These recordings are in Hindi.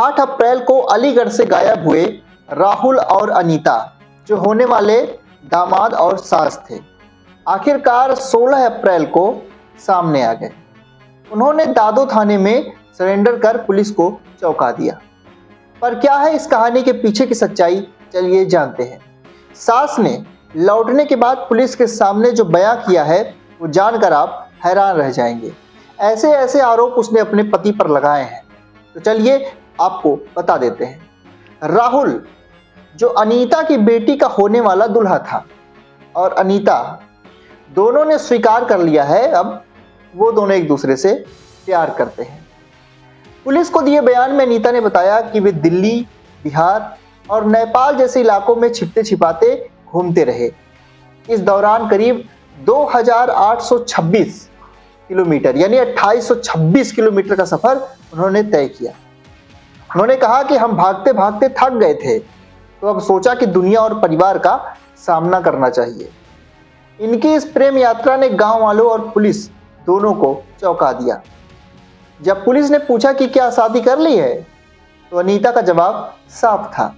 8 अप्रैल को अलीगढ़ से गायब हुए राहुल और अनीता, जो होने वाले दामाद और सास थे, आखिरकार 16 अप्रैल को सामने आ गए। उन्होंने दादो थाने में सरेंडर कर पुलिस को चौंका दिया। पर क्या है इस कहानी के पीछे की सच्चाई, चलिए जानते हैं। सास ने लौटने के बाद पुलिस के सामने जो बयां किया है वो जानकर आप हैरान रह जाएंगे। ऐसे ऐसे आरोप उसने अपने पति पर लगाए हैं, तो चलिए आपको बता देते हैं। राहुल जो अनीता की बेटी का होने वाला दूल्हा था, और अनीता दोनों ने स्वीकार कर लिया है अब वो दोनों एक दूसरे से प्यार करते हैं। पुलिस को दिए बयान में अनीता ने बताया कि वे दिल्ली, बिहार और नेपाल जैसे इलाकों में छिपते छिपाते घूमते रहे। इस दौरान करीब 2826 किलोमीटर यानी 2826 किलोमीटर का सफर उन्होंने तय किया। उन्होंने कहा कि हम भागते भागते थक गए थे, तो अब सोचा कि दुनिया और परिवार का सामना करना चाहिए। इनकी इस प्रेम यात्रा ने गांव वालों और पुलिस दोनों को चौंका दिया। जब पुलिस ने पूछा कि क्या शादी कर ली है, तो अनीता का जवाब साफ था,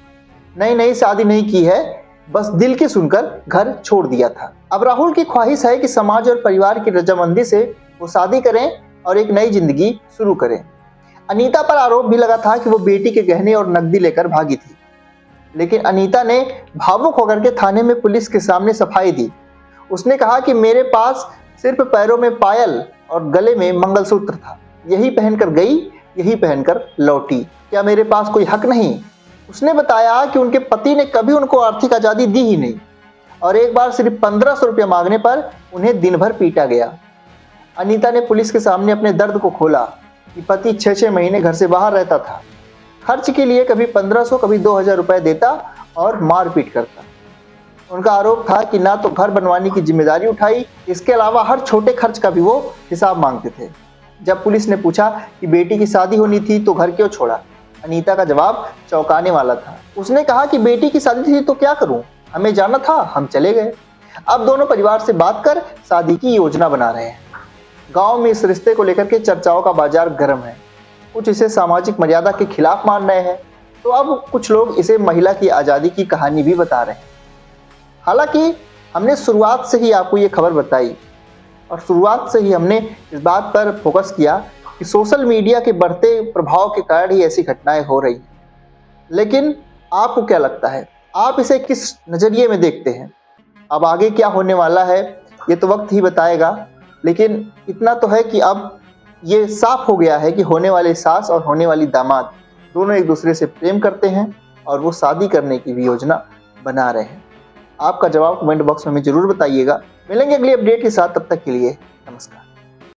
नहीं शादी नहीं की है, बस दिल की सुनकर घर छोड़ दिया था। अब राहुल की ख्वाहिश है कि समाज और परिवार की रजामंदी से वो शादी करें और एक नई जिंदगी शुरू करें। अनीता पर आरोप भी लगा था कि वो बेटी के गहने और नकदी लेकर भागी थी, लेकिन अनीता ने भावुक होकर के थाने में पुलिस के सामने सफाई दी। उसने कहा कि मेरे पास सिर्फ पैरों में पायल और गले में मंगलसूत्र था, यही पहनकर गई, यही पहनकर लौटी, क्या मेरे पास कोई हक नहीं? उसने बताया कि उनके पति ने कभी उनको आर्थिक आज़ादी दी ही नहीं, और एक बार सिर्फ 1500 रुपया मांगने पर उन्हें दिन भर पीटा गया। अनीता ने पुलिस के सामने अपने दर्द को खोला कि पति 6-6 महीने घर से बाहर रहता था, खर्च के लिए कभी 1500 कभी 2000 रुपए देता और मारपीट करता। उनका आरोप था कि ना तो घर बनवाने की जिम्मेदारी उठाई, इसके अलावा हर छोटे खर्च का भी वो हिसाब मांगते थे। जब पुलिस ने पूछा कि बेटी की शादी होनी थी तो घर क्यों छोड़ा, अनीता का जवाब चौंकाने वाला था। उसने कहा कि बेटी की शादी थी तो क्या करूं, हमें जाना था, हम चले गए। अब दोनों परिवार से बात कर शादी की योजना बना रहे हैं। गांव में इस रिश्ते को लेकर के चर्चाओं का बाजार गर्म है। कुछ इसे सामाजिक मर्यादा के खिलाफ मान रहे हैं, तो अब कुछ लोग इसे महिला की आज़ादी की कहानी भी बता रहे हैं। हालांकि हमने शुरुआत से ही आपको ये खबर बताई, और शुरुआत से ही हमने इस बात पर फोकस किया कि सोशल मीडिया के बढ़ते प्रभाव के कारण ही ऐसी घटनाएं हो रही हैं। लेकिन आपको क्या लगता है, आप इसे किस नज़रिए में देखते हैं? अब आगे क्या होने वाला है ये तो वक्त ही बताएगा, लेकिन इतना तो है कि अब ये साफ हो गया है कि होने वाली सास और होने वाली दामाद दोनों एक दूसरे से प्रेम करते हैं और वो शादी करने की भी योजना बना रहे हैं। आपका जवाब कमेंट बॉक्स में हमें जरूर बताइएगा। मिलेंगे अगली अपडेट के साथ, तब तक के लिए नमस्कार।